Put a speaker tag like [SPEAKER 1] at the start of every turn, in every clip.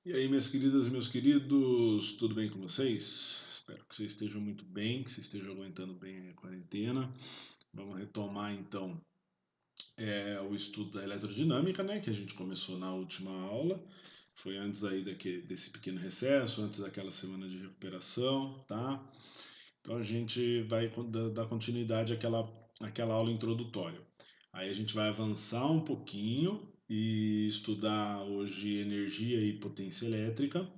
[SPEAKER 1] E aí, minhas queridas e meus queridos, tudo bem com vocês? Espero que vocês estejam muito bem, que vocês estejam aguentando bem a quarentena. Vamos retomar então o estudo da eletrodinâmica, né, que a gente começou na última aula. Foi antes aí desse pequeno recesso, antes daquela semana de recuperação, tá? Então a gente vai dar continuidade àquela aula introdutória. Aí a gente vai avançar um pouquinho e estudar hoje energia e potência elétrica,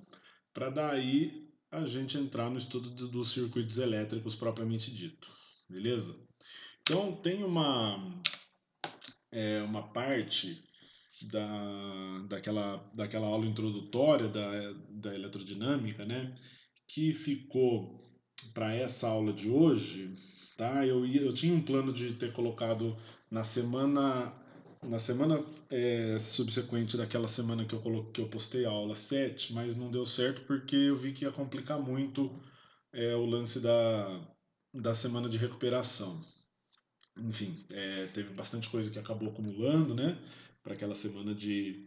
[SPEAKER 1] para daí a gente entrar no estudo dos circuitos elétricos propriamente dito, beleza? Então tem uma parte daquela aula introdutória da eletrodinâmica, né, que ficou para essa aula de hoje, tá? Eu tinha um plano de ter colocado na semana subsequente daquela semana que eu postei a aula 7, mas não deu certo porque eu vi que ia complicar muito o lance da semana de recuperação. Enfim, teve bastante coisa que acabou acumulando, né, para aquela semana de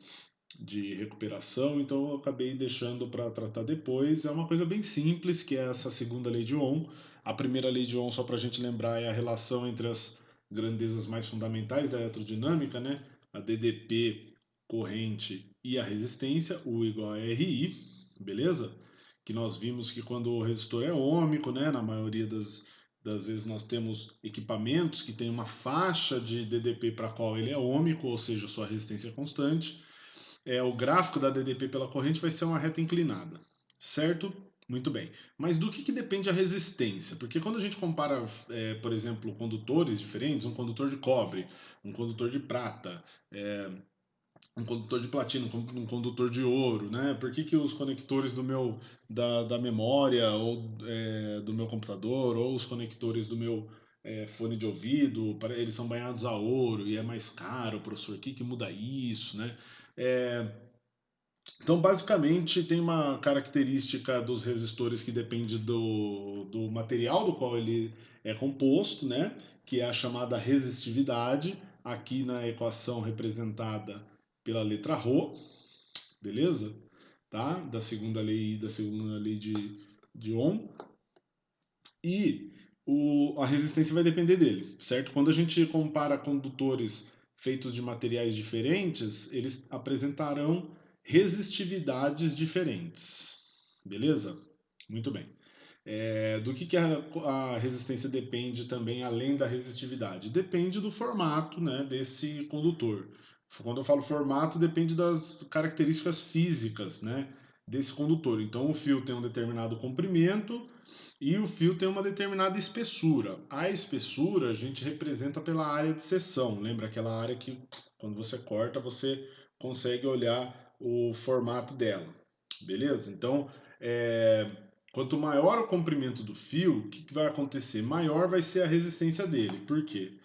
[SPEAKER 1] recuperação, então eu acabei deixando para tratar depois. É uma coisa bem simples, que é essa segunda lei de Ohm. A primeira lei de Ohm, só para a gente lembrar, é a relação entre as grandezas mais fundamentais da eletrodinâmica, né? A DDP, corrente e a resistência, U igual a RI, beleza? Que nós vimos que quando o resistor é ôhmico, né? Na maioria das vezes nós temos equipamentos que têm uma faixa de DDP para a qual ele é ôhmico, ou seja, sua resistência é constante. O gráfico da DDP pela corrente vai ser uma reta inclinada, certo? Muito bem. Mas do que depende a resistência? Porque quando a gente compara, por exemplo, condutores diferentes, um condutor de cobre, um condutor de prata, um condutor de platina, um condutor de ouro, né? Por que os conectores da memória ou do meu computador ou os conectores do meu fone de ouvido, eles são banhados a ouro e é mais caro, professor? O que muda isso, né? É, então, basicamente, tem uma característica dos resistores que depende do material do qual ele é composto, né? Que é a chamada resistividade, aqui na equação representada pela letra Rho, beleza? Tá? Da segunda lei de Ohm. E a resistência vai depender dele, certo? Quando a gente compara condutores feitos de materiais diferentes, eles apresentarão resistividades diferentes, beleza? Muito bem. Do que a resistência depende também, além da resistividade? Depende do formato, né, desse condutor. Quando eu falo formato, depende das características físicas, né, desse condutor. Então, o fio tem um determinado comprimento e o fio tem uma determinada espessura. A espessura a gente representa pela área de seção. Lembra aquela área que, quando você corta, você consegue olhar o formato dela. Beleza? Então, quanto maior o comprimento do fio, o que vai acontecer? Maior vai ser a resistência dele. Por quê?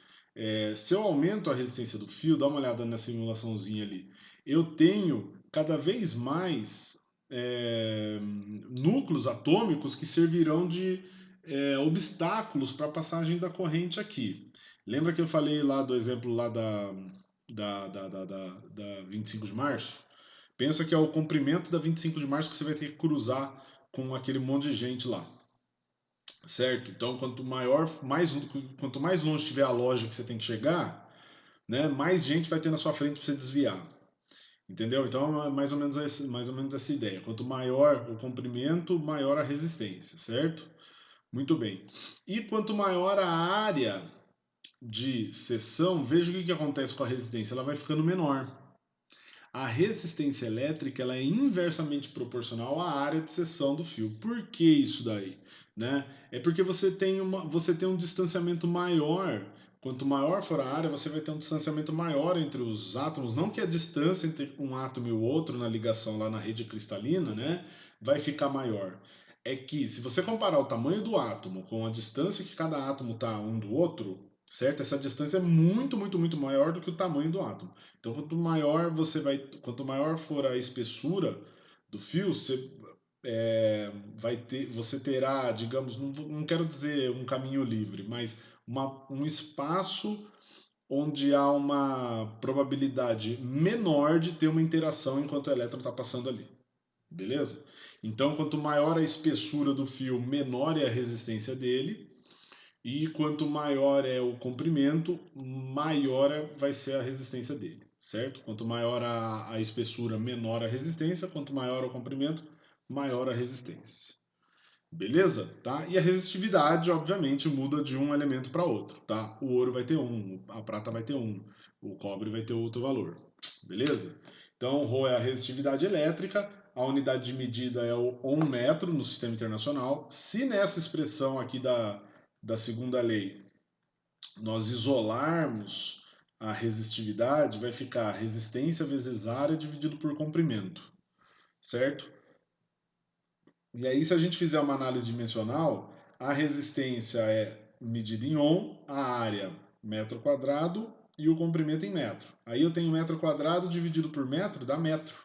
[SPEAKER 1] Se eu aumento a resistência do fio, dá uma olhada na simulaçãozinha ali, eu tenho cada vez mais núcleos atômicos que servirão de obstáculos para a passagem da corrente aqui. Lembra que eu falei lá do exemplo lá da 25 de março? Pensa que é o comprimento da 25 de março que você vai ter que cruzar com aquele monte de gente lá, certo? Então, quanto mais longe tiver a loja que você tem que chegar, né, mais gente vai ter na sua frente para você desviar. Entendeu? Então é mais ou menos essa ideia. Quanto maior o comprimento, maior a resistência, certo? Muito bem. E quanto maior a área de seção, veja o que acontece com a resistência. Ela vai ficando menor. A resistência elétrica ela é inversamente proporcional à área de seção do fio. Por que isso daí? Né? É porque você tem um distanciamento maior. Quanto maior for a área, você vai ter um distanciamento maior entre os átomos. Não que a distância entre um átomo e o outro na ligação lá na rede cristalina, né, vai ficar maior. É que se você comparar o tamanho do átomo com a distância que cada átomo está um do outro, certo? Essa distância é muito, muito, muito maior do que o tamanho do átomo. Então, quanto maior for a espessura do fio, você terá, digamos, não quero dizer um caminho livre, mas um espaço onde há uma probabilidade menor de ter uma interação enquanto o elétron está passando ali. beleza? Então, quanto maior a espessura do fio, menor é a resistência dele, e quanto maior é o comprimento, maior vai ser a resistência dele, certo? Quanto maior a espessura, menor a resistência, quanto maior o comprimento, maior a resistência. Beleza? Tá? E a resistividade, obviamente, muda de um elemento para outro, tá? O ouro vai ter um, a prata vai ter um, o cobre vai ter outro valor. Beleza? Então, Rho é a resistividade elétrica, a unidade de medida é o ohm metro no sistema internacional. Se nessa expressão aqui da segunda lei nós isolarmos a resistividade, vai ficar resistência vezes área dividido por comprimento, certo? E aí, se a gente fizer uma análise dimensional, a resistência é medida em ohm, a área metro quadrado e o comprimento em metro. Aí eu tenho metro quadrado dividido por metro, dá metro.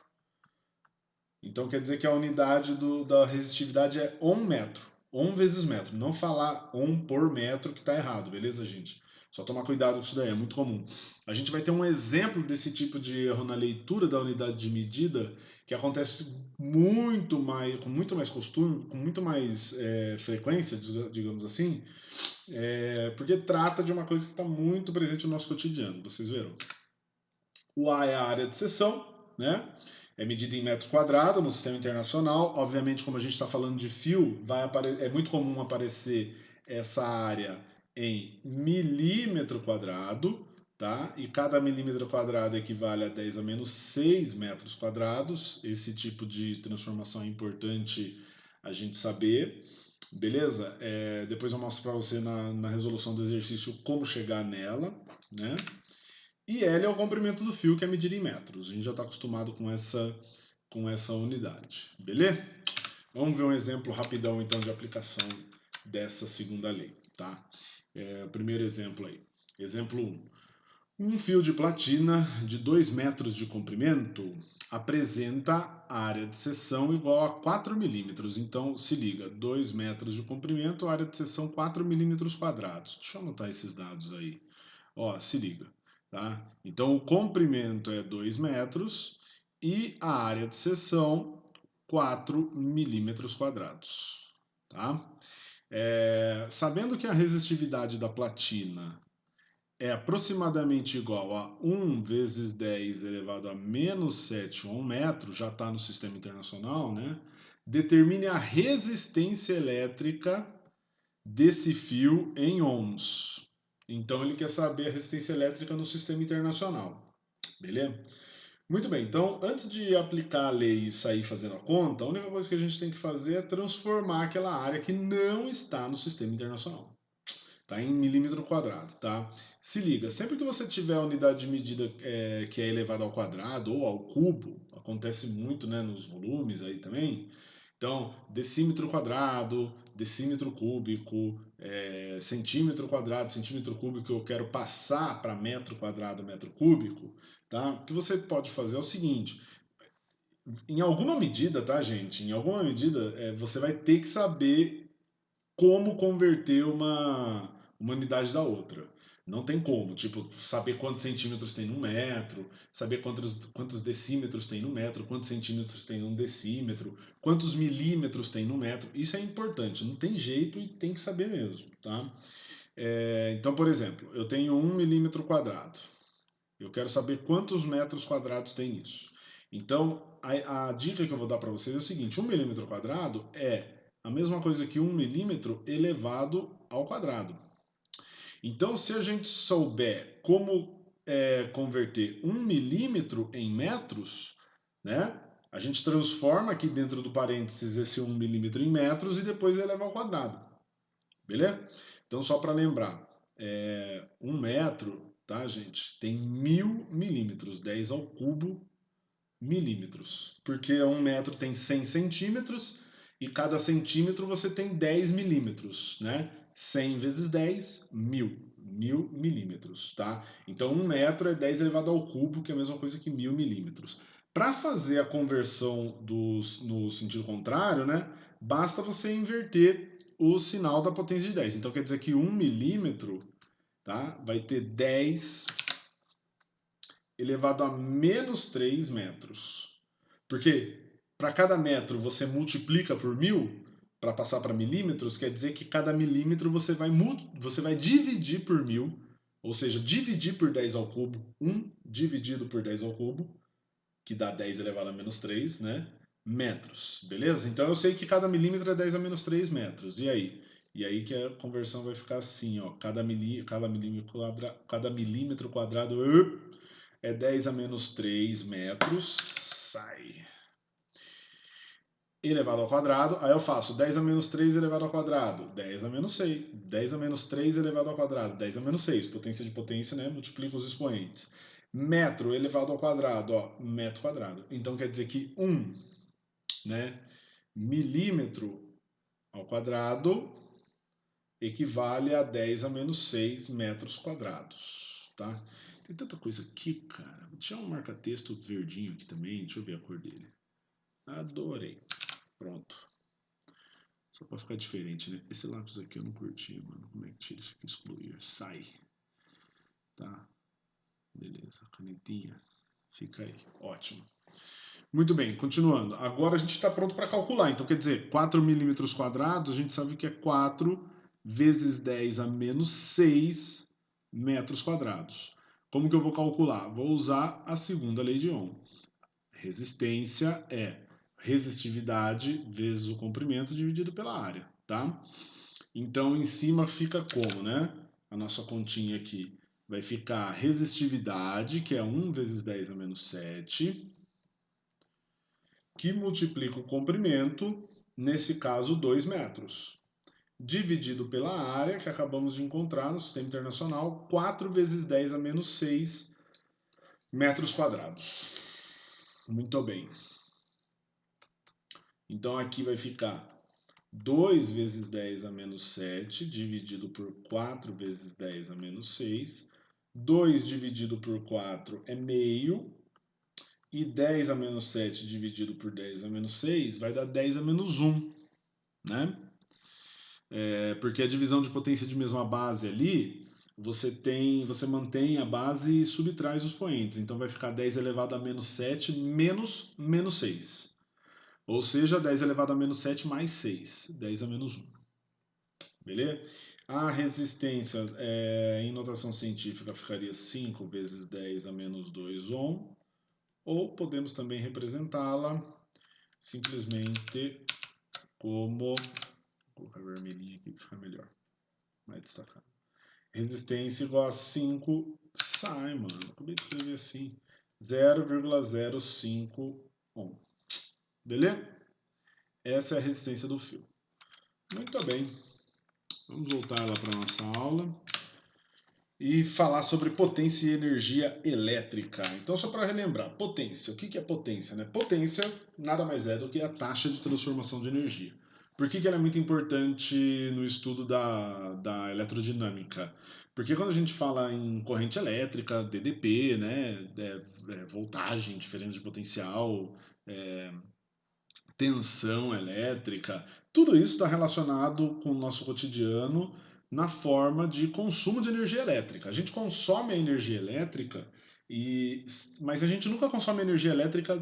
[SPEAKER 1] Então quer dizer que a unidade da resistividade é ohm metro. Ohm vezes metro. Não falar ohm por metro que está errado, beleza, gente? Só tomar cuidado com isso daí, é muito comum. A gente vai ter um exemplo desse tipo de erro na leitura da unidade de medida que acontece muito mais, com muito mais costume, com muito mais frequência, digamos assim, porque trata de uma coisa que está muito presente no nosso cotidiano. Vocês viram? O A é a área de seção, né? É medida em metros quadrados no sistema internacional. Obviamente, como a gente está falando de fio, é muito comum aparecer essa área em milímetro quadrado, tá? E cada milímetro quadrado equivale a 10 a menos 6 metros quadrados. Esse tipo de transformação é importante a gente saber, beleza? Depois eu mostro para você na resolução do exercício como chegar nela, né? E L é o comprimento do fio, que é medido em metros. A gente já está acostumado com essa unidade. Beleza? Vamos ver um exemplo rapidão, então, de aplicação dessa segunda lei. Tá? O primeiro exemplo aí. Exemplo 1. Um fio de platina de 2 metros de comprimento apresenta área de seção igual a 4 milímetros. Então, se liga, 2 metros de comprimento, área de seção 4 milímetros quadrados. Deixa eu anotar esses dados aí. Ó, se liga, tá? Então o comprimento é 2 metros e a área de seção 4 milímetros quadrados, tá? Sabendo que a resistividade da platina é aproximadamente igual a 1 vezes 10 elevado a menos 7 ohm metro, já está no sistema internacional, né? Determine a resistência elétrica desse fio em ohms. Então ele quer saber a resistência elétrica no sistema internacional. Beleza? Muito bem, então antes de aplicar a lei e sair fazendo a conta, a única coisa que a gente tem que fazer é transformar aquela área que não está no sistema internacional, tá? Em milímetro quadrado, tá? Se liga, sempre que você tiver a unidade de medida que é elevada ao quadrado ou ao cubo, acontece muito, né, nos volumes aí também. Então, decímetro quadrado, decímetro cúbico, centímetro quadrado, centímetro cúbico, eu quero passar para metro quadrado, metro cúbico, tá? O que você pode fazer é o seguinte: em alguma medida, tá, gente? Em alguma medida, você vai ter que saber como converter uma unidade da outra. Não tem como, tipo, saber quantos centímetros tem num metro, saber quantos decímetros tem no metro, quantos centímetros tem num decímetro, quantos milímetros tem no metro. Isso é importante, não tem jeito e tem que saber mesmo, tá? Então, por exemplo, eu tenho 1 milímetro quadrado. Eu quero saber quantos metros quadrados tem isso. Então, a dica que eu vou dar para vocês é o seguinte: 1 milímetro quadrado é a mesma coisa que 1 milímetro elevado ao quadrado. Então, se a gente souber como converter 1 milímetro em metros, né? A gente transforma aqui dentro do parênteses esse 1 milímetro em metros e depois eleva ao quadrado. Beleza? Então, só para lembrar, 1 metro, tá, gente? Tem 1000 milímetros, 10 ao cubo milímetros. Porque 1 metro tem 100 centímetros e cada centímetro você tem 10 milímetros, né? 100 vezes 10, 1000 milímetros, tá? Então 1 metro é 10 elevado ao cubo, que é a mesma coisa que 1000 milímetros. Para fazer a conversão no sentido contrário, né? Basta você inverter o sinal da potência de 10. Então quer dizer que 1 milímetro, tá, vai ter 10 elevado a menos 3 metros. Por quê? para cada metro você multiplica por 1000 para passar para milímetros, quer dizer que cada milímetro você vai dividir por 1000, ou seja, dividir por 10 ao cubo, 1 dividido por 10 ao cubo, que dá 10 elevado a menos 3, né? Metros, beleza? Então eu sei que cada milímetro é 10 a menos 3 metros. E aí? E aí que a conversão vai ficar assim, ó. Cada milímetro quadrado é 10 a menos 3 metros. Sai. Elevado ao quadrado. Aí eu faço 10 a menos 3 elevado ao quadrado. 10 a menos 6. 10 a menos 3 elevado ao quadrado. 10 a menos 6. Potência de potência, né? Multiplica os expoentes. Metro elevado ao quadrado, ó. Metro quadrado. Então quer dizer que 1, né? Milímetro ao quadrado equivale a 10 a menos 6 metros quadrados, tá? Tem tanta coisa aqui, cara. Vou deixar um marca-texto verdinho aqui também. Deixa eu ver a cor dele. Adorei. Pronto. Só pra ficar diferente, né? Esse lápis aqui eu não curti, mano. Como é que tira isso aqui? Excluir. Sai. Tá. Beleza. Canetinha. Fica aí. Ótimo. Muito bem, continuando. Agora a gente está pronto para calcular. Então, quer dizer, 4 milímetros quadrados, a gente sabe que é 4 vezes 10 a menos 6 metros quadrados. Como que eu vou calcular? Vou usar a segunda lei de Ohm. Resistência é resistividade vezes o comprimento dividido pela área, tá? Então, em cima fica como, né? A nossa continha aqui vai ficar resistividade, que é 1 vezes 10 a menos 7, que multiplica o comprimento, nesse caso 2 metros, dividido pela área que acabamos de encontrar no Sistema Internacional, 4 vezes 10 a menos 6 metros quadrados. Muito bem. Então aqui vai ficar 2 vezes 10 a menos 7, dividido por 4 vezes 10 a menos 6. 2 dividido por 4 é meio. E 10 a menos 7 dividido por 10 a menos 6 vai dar 10 a menos 1, né? Porque a divisão de potência de mesma base ali, você mantém a base e subtrai os expoentes. Então vai ficar 10 elevado a menos 7 menos 6. Ou seja, 10 elevado a menos 7 mais 6. 10 a menos 1. Beleza? A resistência em notação científica ficaria 5 vezes 10 a menos 2 ohm. Ou podemos também representá-la simplesmente como... Vou colocar vermelhinho aqui para ficar melhor, mais destacado. Resistência igual a 5, sai, mano. Acabei de escrever assim. 0,05 ohm. Beleza? Essa é a resistência do fio. Muito bem. Vamos voltar lá para a nossa aula e falar sobre potência e energia elétrica. Então, só para relembrar, potência. O que é potência? Né? Potência nada mais é do que a taxa de transformação de energia. Por que ela é muito importante no estudo da elerodinâmica? Porque quando a gente fala em corrente elétrica, DDP, né, voltagem, diferença de potencial, é, tensão elétrica, tudo isso está relacionado com o nosso cotidiano na forma de consumo de energia elétrica. A gente consome a energia elétrica, mas a gente nunca consome energia elétrica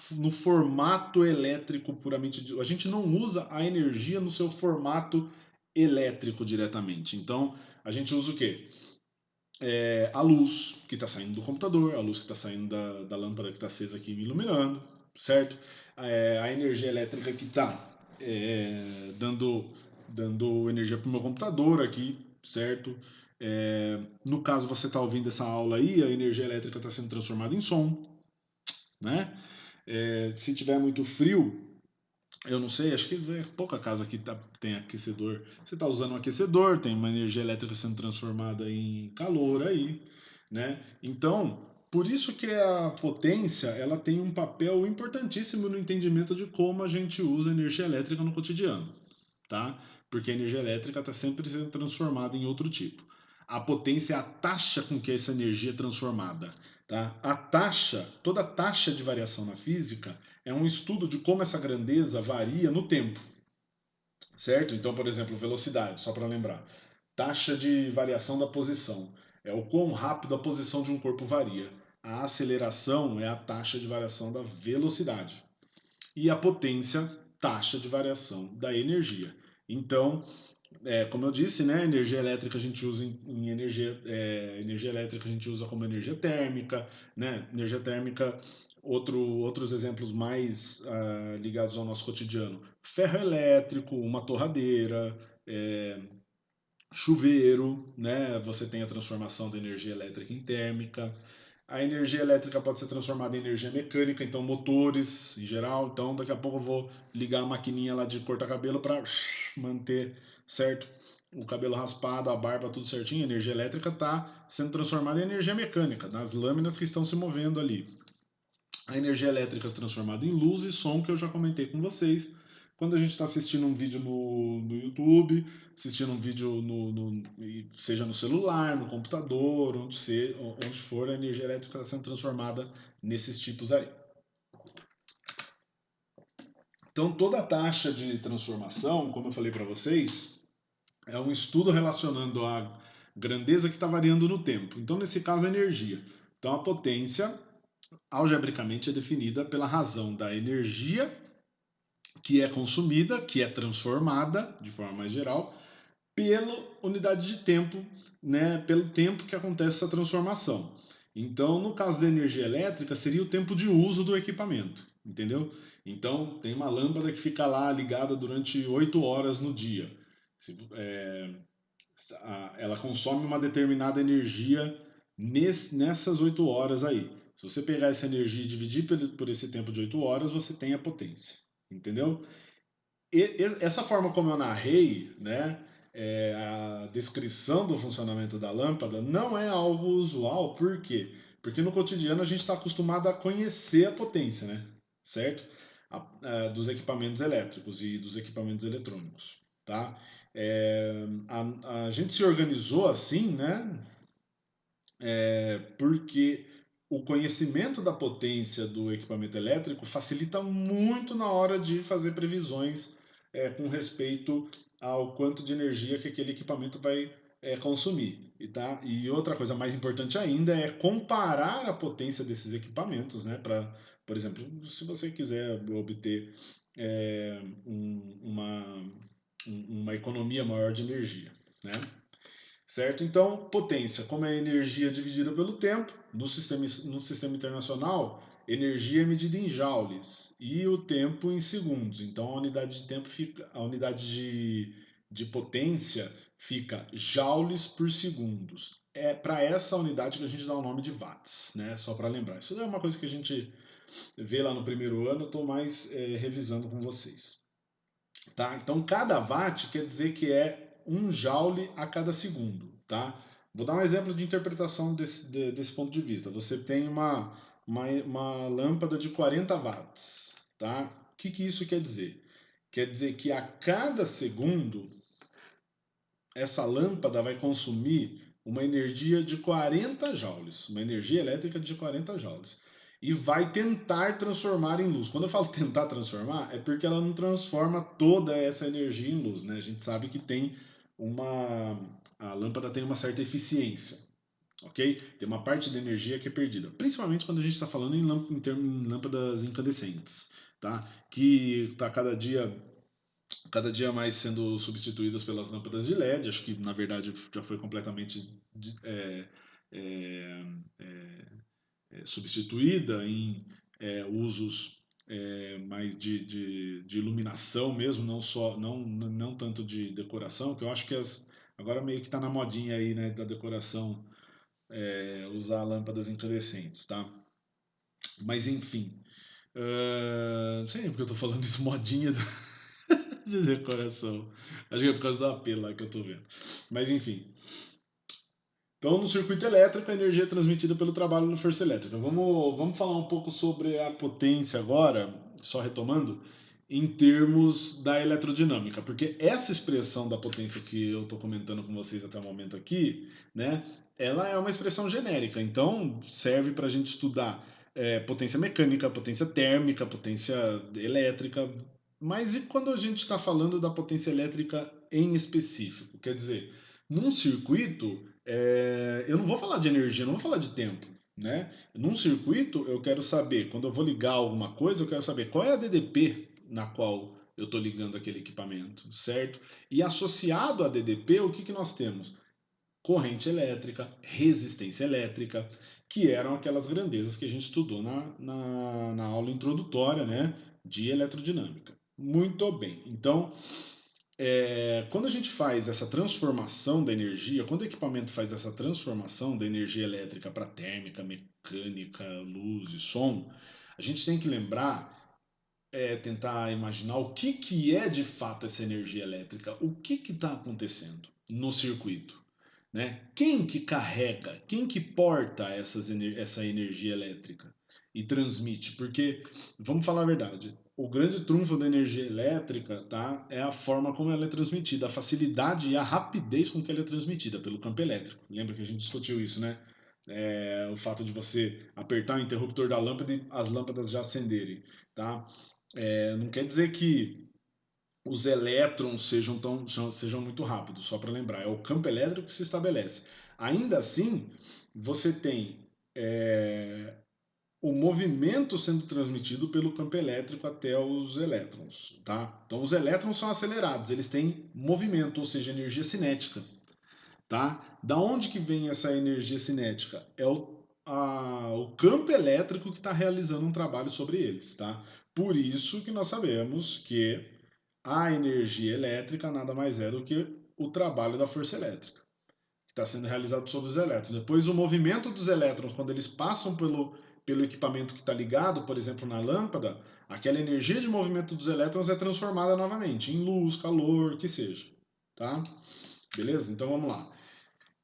[SPEAKER 1] no formato elétrico puramente. A gente não usa a energia no seu formato elétrico diretamente. Então, a gente usa o quê? A luz que está saindo do computador, a luz que está saindo da lâmpada que está acesa aqui me iluminando, certo? A energia elétrica que está dando energia para o meu computador aqui, certo? No caso você está ouvindo essa aula aí, a energia elétrica está sendo transformada em som, né? Se tiver muito frio, eu não sei, acho que é pouca casa que tem aquecedor. Você está usando um aquecedor, tem uma energia elétrica sendo transformada em calor aí, né? Então, por isso que a potência ela tem um papel importantíssimo no entendimento de como a gente usa energia elétrica no cotidiano, tá? Porque a energia elétrica está sempre sendo transformada em outro tipo. A potência é a taxa com que essa energia é transformada, tá? Toda taxa de variação na física é um estudo de como essa grandeza varia no tempo, certo? Então, por exemplo, velocidade, só para lembrar. Taxa de variação da posição é o quão rápido a posição de um corpo varia. A aceleração é a taxa de variação da velocidade. e a potência, taxa de variação da energia. Então, como eu disse, né, energia elétrica a gente usa em energia elétrica a gente usa como energia térmica, né? Energia térmica, outros exemplos mais ligados ao nosso cotidiano: ferro elétrico, uma torradeira, é, chuveiro, né? Você tem a transformação da energia elétrica em térmica. A energia elétrica pode ser transformada em energia mecânica, então motores em geral. Então daqui a pouco eu vou ligar a maquininha lá de cortar cabelo para manter certo o cabelo raspado, a barba, tudo certinho. A energia elétrica está sendo transformada em energia mecânica, nas lâminas que estão se movendo ali. A energia elétrica é transformada em luz e som, que eu já comentei com vocês. Quando a gente está assistindo um vídeo no YouTube, assistindo um vídeo seja no celular, no computador, onde for, a energia elétrica está sendo transformada nesses tipos aí. Então, toda a taxa de transformação, como eu falei para vocês, é um estudo relacionando a grandeza que está variando no tempo. Então, nesse caso, a energia. Então, a potência, algebricamente, é definida pela razão da energia que é consumida, que é transformada, de forma mais geral, pela unidade de tempo, né, pelo tempo que acontece essa transformação. Então, no caso da energia elétrica, seria o tempo de uso do equipamento, entendeu? Então, tem uma lâmpada que fica lá ligada durante 8 horas no dia. Ela consome uma determinada energia nessas 8 horas aí. Se você pegar essa energia e dividir por esse tempo de 8 horas, você tem a potência, entendeu? Essa forma como eu narrei, né, a descrição do funcionamento da lâmpada não é algo usual, por quê? Porque no cotidiano a gente está acostumado a conhecer a potência, né? Certo? Dos equipamentos elétricos e dos equipamentos eletrônicos, tá? A gente se organizou assim, né? Porque o conhecimento da potência do equipamento elétrico facilita muito na hora de fazer previsões com respeito ao quanto de energia que aquele equipamento vai consumir. E outra coisa mais importante ainda é comparar a potência desses equipamentos, né? Por exemplo, se você quiser obter uma economia maior de energia, né? Certo? Então, potência, como é energia dividida pelo tempo, no sistema internacional, energia é medida em joules e o tempo em segundos. Então, a unidade de tempo fica, a unidade de potência fica joules por segundos. É para essa unidade que a gente dá o nome de watts, né? Só para lembrar. Isso é uma coisa que a gente vê lá no primeiro ano, eu estou mais revisando com vocês. Tá? Então, cada watt quer dizer que é 1 joule a cada segundo. Tá? Vou dar um exemplo de interpretação desse ponto de vista. Você tem uma lâmpada de 40 watts. Tá? O que isso quer dizer? Quer dizer que a cada segundo, essa lâmpada vai consumir uma energia de 40 joules, uma energia elétrica de 40 joules. E vai tentar transformar em luz. Quando eu falo tentar transformar, é porque ela não transforma toda essa energia em luz, né? A gente sabe que a lâmpada tem uma certa eficiência, ok? Tem uma parte da energia que é perdida, principalmente quando a gente está falando em lâmpadas incandescentes, tá? Que está cada dia mais sendo substituídas pelas lâmpadas de LED. Acho que, na verdade, já foi completamente é, substituída em usos mais de iluminação mesmo, não tanto de decoração, que eu acho que agora meio que está na modinha aí, né, da decoração, usar lâmpadas incandescentes, tá? Mas enfim, não sei porque eu tô falando isso, modinha de decoração. Acho que é por causa do apelo lá que eu tô vendo. Mas enfim. Então, no circuito elétrico, a energia é transmitida pelo trabalho na força elétrica. Vamos falar um pouco sobre a potência agora, só retomando, em termos da eletrodinâmica, porque essa expressão da potência que eu estou comentando com vocês até o momento aqui, né, ela é uma expressão genérica, então serve para a gente estudar potência mecânica, potência térmica, potência elétrica, mas e quando a gente está falando da potência elétrica em específico? Quer dizer, num circuito, eu não vou falar de energia, não vou falar de tempo. né? Num circuito, eu quero saber, quando eu vou ligar alguma coisa, eu quero saber qual é a DDP na qual eu estou ligando aquele equipamento, certo? E associado a DDP, o que nós temos? Corrente elétrica, resistência elétrica, que eram aquelas grandezas que a gente estudou na aula introdutória, né, de eletrodinâmica. Muito bem. Então, quando a gente faz essa transformação da energia, quando o equipamento faz essa transformação da energia elétrica para térmica, mecânica, luz e som, a gente tem que lembrar, tentar imaginar o que é de fato essa energia elétrica, o que está acontecendo no circuito, né? Quem que carrega, quem que porta essa energia elétrica e transmite? Porque, vamos falar a verdade, o grande trunfo da energia elétrica, tá, é a forma como ela é transmitida, a facilidade e a rapidez com que ela é transmitida pelo campo elétrico. Lembra que a gente discutiu isso, né? O fato de você apertar o interruptor da lâmpada e as lâmpadas já acenderem, tá? Não quer dizer que os elétrons sejam muito rápidos, só para lembrar, é o campo elétrico que se estabelece. Ainda assim, você tem é, o movimento sendo transmitido pelo campo elétrico até os elétrons, tá? Então os elétrons são acelerados, eles têm movimento, ou seja, energia cinética, tá? Da onde que vem essa energia cinética? É o campo elétrico que está realizando um trabalho sobre eles, tá? Por isso que nós sabemos que a energia elétrica nada mais é do que o trabalho da força elétrica, que está sendo realizado sobre os elétrons. Depois, o movimento dos elétrons, quando eles passam pelo equipamento que está ligado, por exemplo, na lâmpada, aquela energia de movimento dos elétrons é transformada novamente em luz, calor, que seja. Tá? Beleza? Então vamos lá.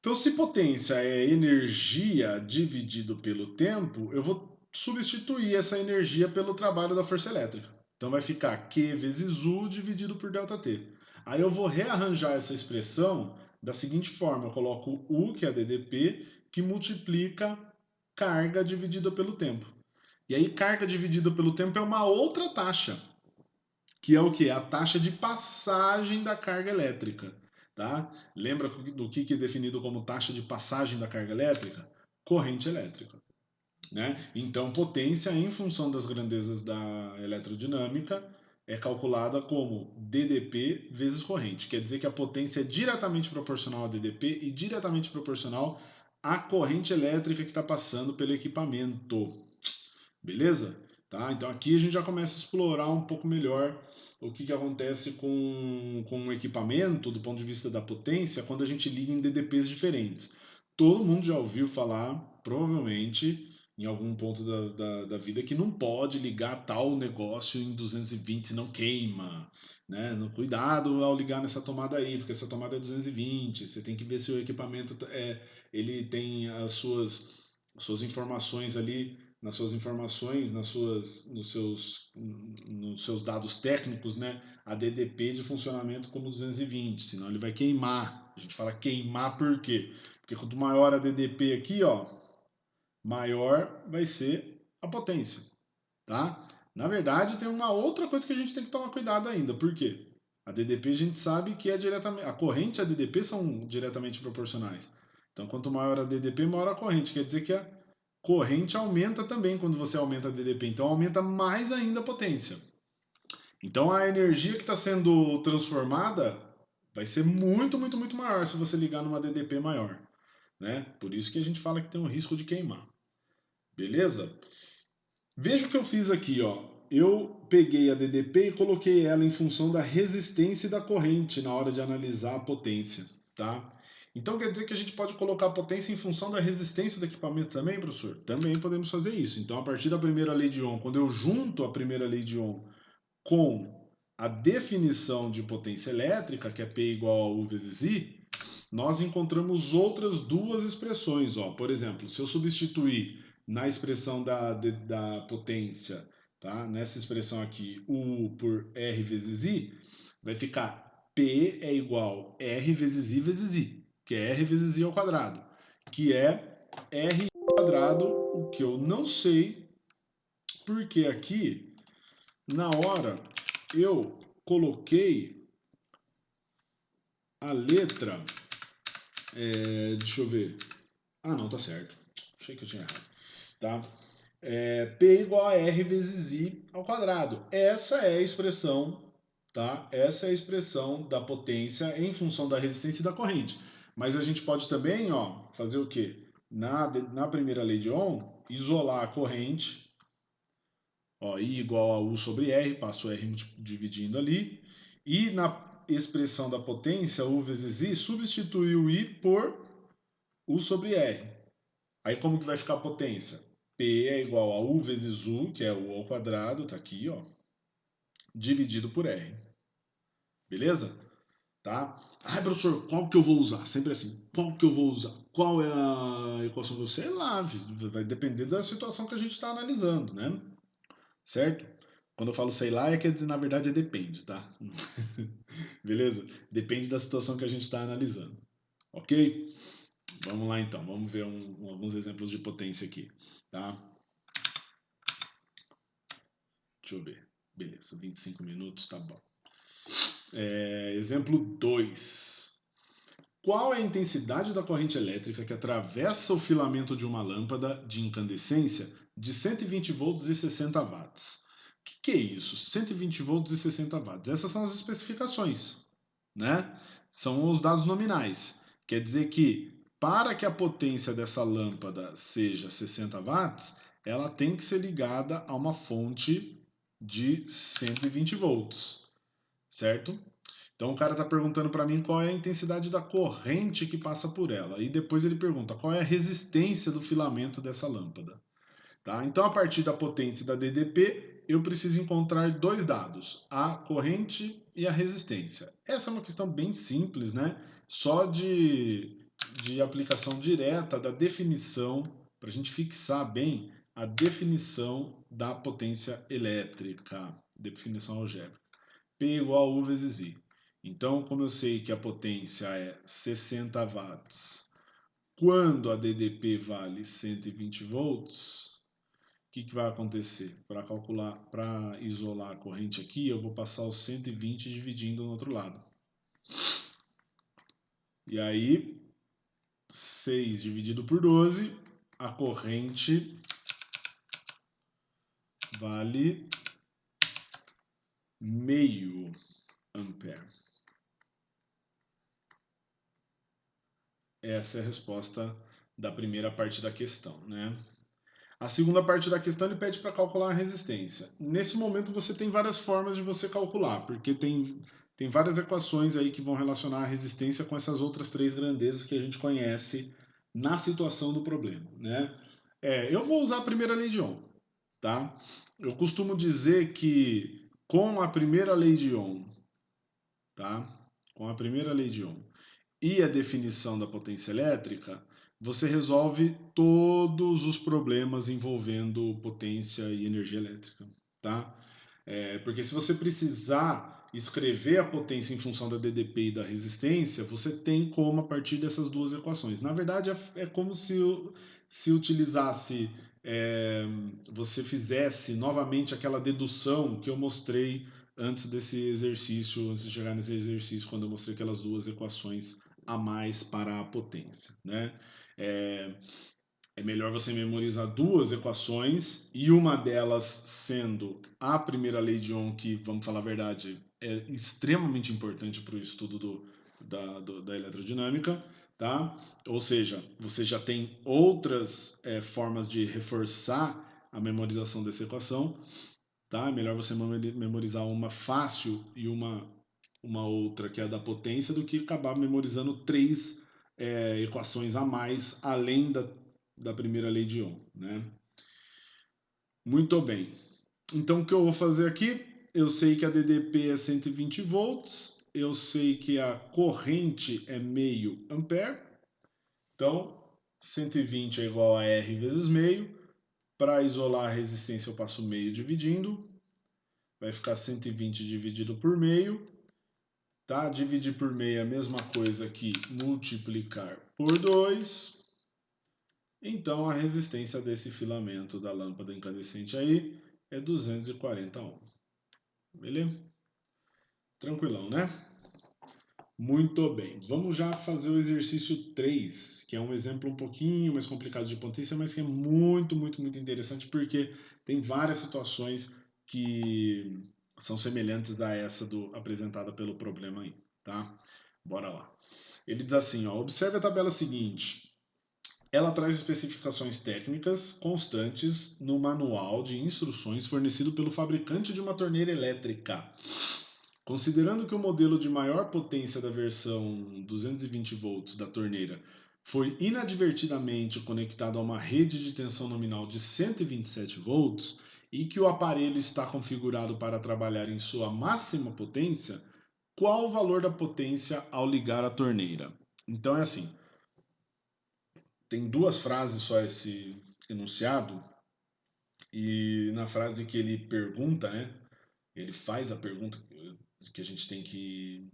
[SPEAKER 1] Então, se potência é energia dividido pelo tempo, eu vou substituir essa energia pelo trabalho da força elétrica. Então vai ficar Q vezes U dividido por ΔT. Aí eu vou rearranjar essa expressão da seguinte forma: eu coloco U, que é a DDP, que multiplica carga dividida pelo tempo. E aí, carga dividida pelo tempo é uma outra taxa, que é o que? A taxa de passagem da carga elétrica. Tá? Lembra do que é definido como taxa de passagem da carga elétrica? Corrente elétrica. Né? Então, potência em função das grandezas da eletrodinâmica é calculada como DDP vezes corrente. Quer dizer que a potência é diretamente proporcional a DDP e diretamente proporcional à corrente elétrica que está passando pelo equipamento. Beleza? Tá? Então aqui a gente já começa a explorar um pouco melhor o que acontece com o equipamento do ponto de vista da potência quando a gente liga em DDPs diferentes. Todo mundo já ouviu falar, provavelmente, em algum ponto da vida, que não pode ligar tal negócio em 220, senão queima. Né? Cuidado ao ligar nessa tomada aí, porque essa tomada é 220. Você tem que ver se o equipamento ele tem as suas informações ali nas suas informações, nos seus dados técnicos, né, a DDP de funcionamento como 220, senão ele vai queimar. A gente fala queimar por quê? Porque quanto maior a DDP aqui, ó, maior vai ser a potência, tá? Na verdade, tem uma outra coisa que a gente tem que tomar cuidado ainda. Por quê? A DDP a gente sabe que é diretamente, a corrente e a DDP são diretamente proporcionais. Então, quanto maior a DDP, maior a corrente. Quer dizer que a corrente aumenta também quando você aumenta a DDP. Então, aumenta mais ainda a potência. Então, a energia que está sendo transformada vai ser muito, muito, muito maior se você ligar numa DDP maior. Né? Por isso que a gente fala que tem um risco de queimar. Beleza? Veja o que eu fiz aqui, ó. Eu peguei a DDP e coloquei ela em função da resistência e da corrente na hora de analisar a potência, tá? Então quer dizer que a gente pode colocar a potência em função da resistência do equipamento também, professor? Também podemos fazer isso. Então, a partir da primeira lei de Ohm, quando eu junto a primeira lei de Ohm com a definição de potência elétrica, que é P igual a U vezes I, nós encontramos outras duas expressões. Ó. Por exemplo, se eu substituir na expressão da potência, tá? Nessa expressão aqui, U por R vezes I, vai ficar P é igual a R vezes I, que é R vezes I ao quadrado, que é R ao quadrado, o que eu não sei, porque aqui, na hora, eu coloquei a letra, deixa eu ver, ah, não, tá certo. Achei que eu tinha errado. tá? P igual a R vezes I ao quadrado. Essa é a expressão, tá? Essa é a expressão da potência em função da resistência e da corrente. Mas a gente pode também, ó, fazer o quê? Na primeira lei de Ohm, isolar a corrente, ó, I igual a U sobre R, passo o R dividindo ali, e na expressão da potência, U vezes I, substituir o I por U sobre R. Aí como que vai ficar a potência? P é igual a U vezes U, que é U ao quadrado, tá aqui, ó, dividido por R. Beleza? Tá? Ai, professor, qual que eu vou usar? Sempre assim, qual que eu vou usar? Qual é a equação que eu sei lá? Vai depender da situação que a gente está analisando, né? Certo? Quando eu falo sei lá, é que na verdade é depende, tá? Beleza? Depende da situação que a gente está analisando. Ok? Vamos lá então, vamos ver alguns exemplos de potência aqui, tá? Deixa eu ver. Beleza, 25 minutos, tá bom. Exemplo 2. Qual é a intensidade da corrente elétrica que atravessa o filamento de uma lâmpada de incandescência de 120 volts e 60 watts? O que é isso? 120 volts e 60 watts. Essas são as especificações, né? São os dados nominais. Quer dizer que para que a potência dessa lâmpada seja 60 watts, ela tem que ser ligada a uma fonte de 120 volts, certo? Então o cara está perguntando para mim qual é a intensidade da corrente que passa por ela. E depois ele pergunta qual é a resistência do filamento dessa lâmpada. Tá? Então, a partir da potência da DDP, eu preciso encontrar dois dados, a corrente e a resistência. Essa é uma questão bem simples, né? Só de aplicação direta da definição, para a gente fixar bem a definição da potência elétrica, definição algébrica. P igual a U vezes I. Então, como eu sei que a potência é 60 watts, quando a DDP vale 120 volts, o que vai acontecer? Para calcular, para isolar a corrente aqui, eu vou passar os 120 dividindo no outro lado. E aí, 6 dividido por 12, a corrente vale meio ampere. Essa é a resposta da primeira parte da questão, né? A segunda parte da questão ele pede para calcular a resistência. Nesse momento você tem várias formas de você calcular, porque tem várias equações aí que vão relacionar a resistência com essas outras três grandezas que a gente conhece na situação do problema, né? Eu vou usar a primeira lei de Ohm, tá? Eu costumo dizer que com a primeira lei de Ohm, tá? Com a primeira lei de Ohm e a definição da potência elétrica, você resolve todos os problemas envolvendo potência e energia elétrica, tá? Porque se você precisar escrever a potência em função da DDP e da resistência, você tem como a partir dessas duas equações. Na verdade, é como se utilizasse, você fizesse novamente aquela dedução que eu mostrei antes desse exercício, antes de chegar nesse exercício, quando eu mostrei aquelas duas equações a mais para a potência, né? É, é melhor você memorizar duas equações e uma delas sendo a primeira lei de Ohm, que, vamos falar a verdade, é extremamente importante para o estudo da eletrodinâmica, tá? Ou seja, você já tem outras formas de reforçar a memorização dessa equação, tá? É melhor você memorizar uma fácil e uma outra que é a da potência do que acabar memorizando três equações a mais além da primeira lei de Ohm, né? Muito bem. Então o que eu vou fazer aqui? Eu sei que a DDP é 120 volts, eu sei que a corrente é meio ampere, então 120 é igual a R vezes meio. Para isolar a resistência eu passo meio dividindo, vai ficar 120 dividido por meio, tá? Dividir por meio é a mesma coisa que multiplicar por 2. Então a resistência desse filamento da lâmpada incandescente aí é 240 ohms. Beleza? Tranquilão, né? Muito bem. Vamos já fazer o exercício 3, que é um exemplo um pouquinho mais complicado de potência, mas que é muito, muito, muito interessante porque tem várias situações que são semelhantes a essa apresentada pelo problema aí, tá? Bora lá. Ele diz assim, ó, observe a tabela seguinte. Ela traz especificações técnicas constantes no manual de instruções fornecido pelo fabricante de uma torneira elétrica. Considerando que o modelo de maior potência da versão 220 volts da torneira foi inadvertidamente conectado a uma rede de tensão nominal de 127 volts e que o aparelho está configurado para trabalhar em sua máxima potência, qual o valor da potência ao ligar a torneira? Então é assim, tem duas frases só esse enunciado, e na frase que ele pergunta, né? Ele faz a pergunta que a gente tem que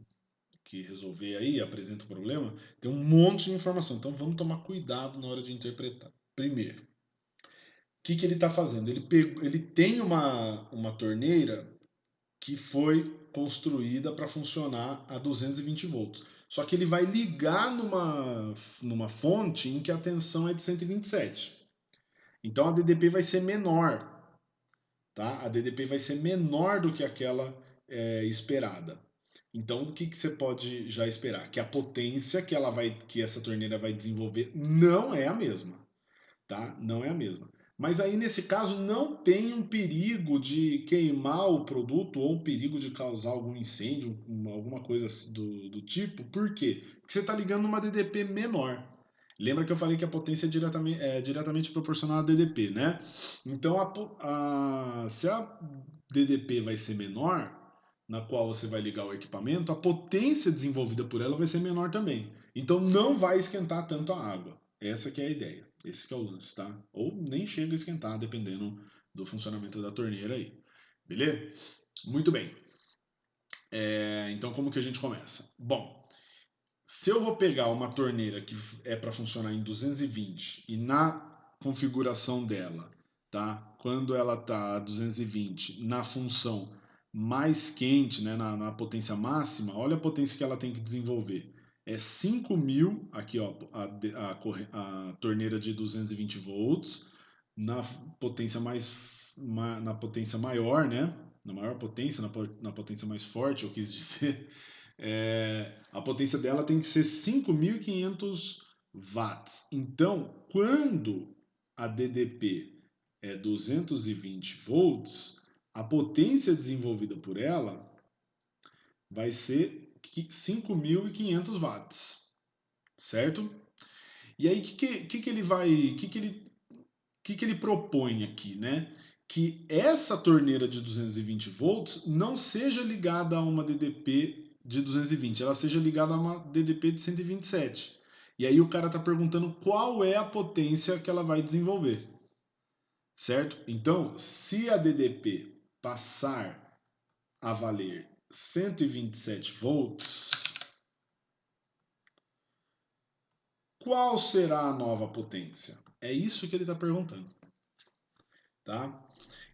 [SPEAKER 1] resolver aí, apresenta o problema, tem um monte de informação. Então vamos tomar cuidado na hora de interpretar. Primeiro, o que ele está fazendo? Ele tem uma torneira que foi construída para funcionar a 220 volts. Só que ele vai ligar numa fonte em que a tensão é de 127. Então a DDP vai ser menor, tá? A DDP vai ser menor do que aquela esperada. Então, o que você pode já esperar? Que a potência que essa torneira vai desenvolver não é a mesma, tá? Não é a mesma. Mas aí, nesse caso, não tem um perigo de queimar o produto ou um perigo de causar algum incêndio, alguma coisa do tipo. Por quê? Porque você está ligando numa DDP menor. Lembra que eu falei que a potência é diretamente proporcional à DDP, né? Então, se a DDP vai ser menor, na qual você vai ligar o equipamento, a potência desenvolvida por ela vai ser menor também. Então, não vai esquentar tanto a água. Essa que é a ideia. Esse que é o lance, tá? Ou nem chega a esquentar, dependendo do funcionamento da torneira aí. Beleza? Muito bem. Então, como que a gente começa? Bom, se eu vou pegar uma torneira que é para funcionar em 220 e na configuração dela, tá? Quando ela está a 220 na função mais quente, né, na potência máxima, olha a potência que ela tem que desenvolver. É 5.000, aqui ó, a torneira de 220 volts, na potência na potência maior, né? Na maior potência, na potência mais forte, eu quis dizer, a potência dela tem que ser 5.500 watts. Então, quando a DDP é 220 volts, a potência desenvolvida por ela vai ser 5.500 watts, certo? E aí, que ele vai, que ele propõe aqui, né? Que essa torneira de 220 volts não seja ligada a uma DDP de 220, ela seja ligada a uma DDP de 127. E aí o cara está perguntando qual é a potência que ela vai desenvolver, certo? Então, se a DDP passar a valer 127 volts, qual será a nova potência? É isso que ele está perguntando, tá?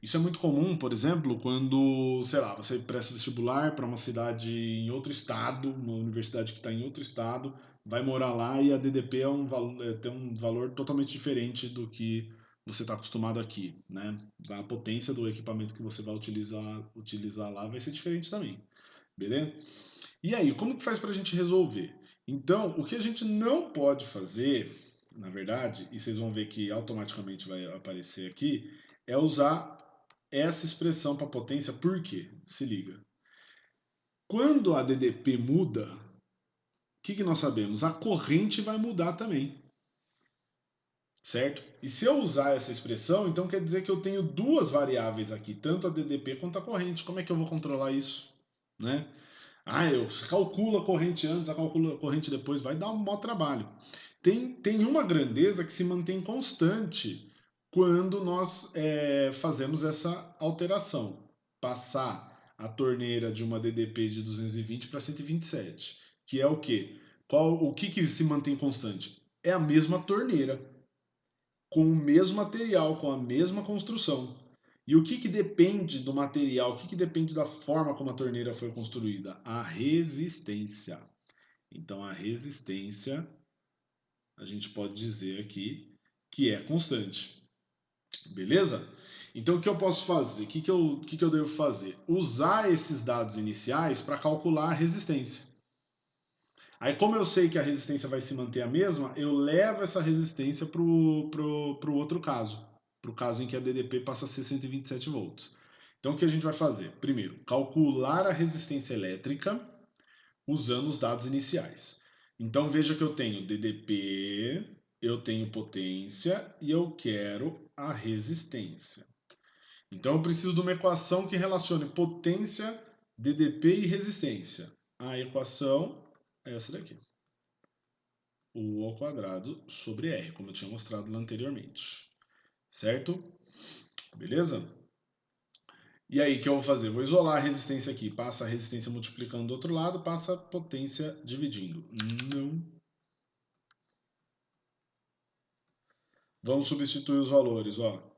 [SPEAKER 1] Isso é muito comum, por exemplo, quando, sei lá, você presta vestibular para uma cidade em outro estado, uma universidade que está em outro estado, vai morar lá e a DDP tem um valor totalmente diferente do que você está acostumado aqui, né? A potência do equipamento que você vai utilizar lá vai ser diferente também, beleza? E aí, como que faz para a gente resolver? Então, o que a gente não pode fazer, na verdade, e vocês vão ver que automaticamente vai aparecer aqui, é usar essa expressão para potência, por quê? Se liga. Quando a DDP muda, que nós sabemos? A corrente vai mudar também, certo? E se eu usar essa expressão, então quer dizer que eu tenho duas variáveis aqui, tanto a DDP quanto a corrente. Como é que eu vou controlar isso? Né? Eu calculo a corrente antes, calculo a corrente depois, vai dar um maior trabalho. Tem uma grandeza que se mantém constante quando nós fazemos essa alteração. Passar a torneira de uma DDP de 220 para 127. Que é o quê? O que se mantém constante? É a mesma torneira, com o mesmo material, com a mesma construção. E o que depende do material? O que depende da forma como a torneira foi construída? A resistência. Então a resistência, a gente pode dizer aqui que é constante. Beleza? Então o que eu posso fazer? O que eu devo fazer? Usar esses dados iniciais para calcular a resistência. Aí, como eu sei que a resistência vai se manter a mesma, eu levo essa resistência para o outro caso, para o caso em que a DDP passa a ser 127 volts. Então, o que a gente vai fazer? Primeiro, calcular a resistência elétrica usando os dados iniciais. Então, veja que eu tenho DDP, eu tenho potência e eu quero a resistência. Então, eu preciso de uma equação que relacione potência, DDP e resistência. A equação é essa daqui. U ao quadrado sobre R, como eu tinha mostrado lá anteriormente. Certo? Beleza? E aí, o que eu vou fazer? Vou isolar a resistência aqui. Passa a resistência multiplicando do outro lado, passa a potência dividindo. Não. Vamos substituir os valores, ó.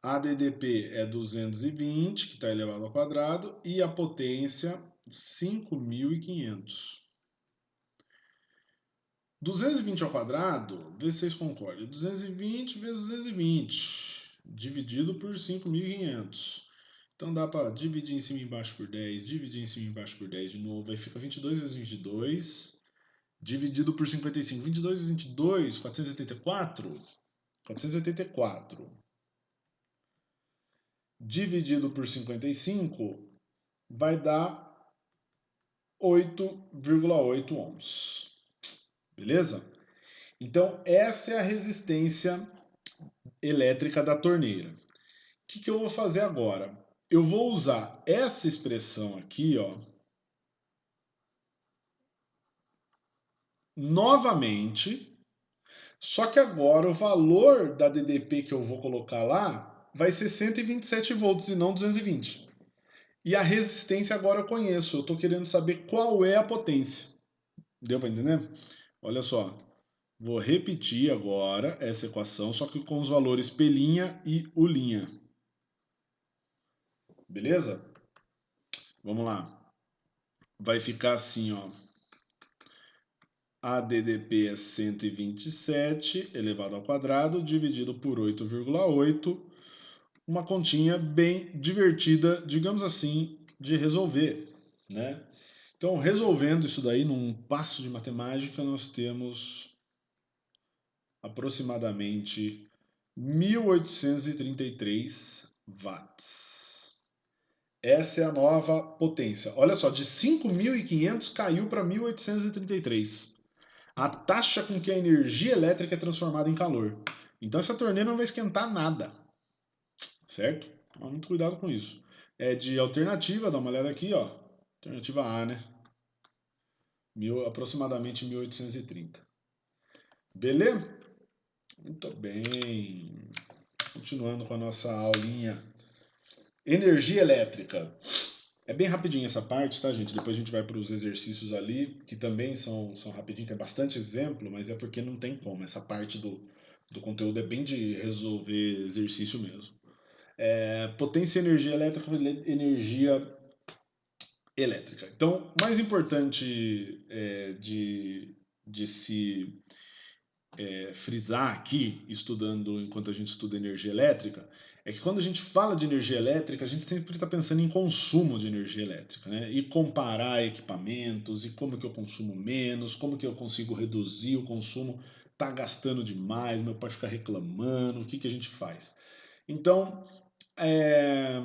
[SPEAKER 1] A DDP é 220, que está elevado ao quadrado, e a potência 5.500. 220 ao quadrado, vê se vocês concordam. 220 vezes 220, dividido por 5.500. Então dá para dividir em cima e embaixo por 10, dividir em cima e embaixo por 10 de novo. Aí fica 22 vezes 22, dividido por 55. 22 vezes 22, 484. 484. Dividido por 55, vai dar 8,8 ohms. Beleza? Então, essa é a resistência elétrica da torneira. O que eu vou fazer agora? Eu vou usar essa expressão aqui, ó, novamente, só que agora o valor da DDP que eu vou colocar lá vai ser 127 volts e não 220. E a resistência agora eu conheço, eu estou querendo saber qual é a potência. Deu para entender? Olha só, vou repetir agora essa equação, só que com os valores P' e U'. Beleza? Vamos lá. Vai ficar assim, ó. A DDP é 127 elevado ao quadrado, dividido por 8,8. Uma continha bem divertida, digamos assim, de resolver, né? Então, resolvendo isso daí num passo de matemática, nós temos aproximadamente 1.833 watts. Essa é a nova potência. Olha só, de 5.500 caiu para 1.833. A taxa com que a energia elétrica é transformada em calor. Então essa torneira não vai esquentar nada, certo? Toma muito cuidado com isso. É de alternativa, dá uma olhada aqui, ó. Alternativa A, né? Aproximadamente 1.830. Beleza? Muito bem. Continuando com a nossa aulinha. Energia elétrica. É bem rapidinho essa parte, tá, gente? Depois a gente vai para os exercícios ali, que também são rapidinho, tem bastante exemplo, mas é porque não tem como. Essa parte do conteúdo é bem de resolver exercício mesmo. Potência, energia elétrica, energia elétrica. Então, mais importante de se frisar aqui, estudando enquanto a gente estuda energia elétrica, é que quando a gente fala de energia elétrica, a gente sempre está pensando em consumo de energia elétrica, né? E comparar equipamentos, e como que eu consumo menos, como que eu consigo reduzir o consumo, tá gastando demais, meu pai fica reclamando, o que que a gente faz? Então, é,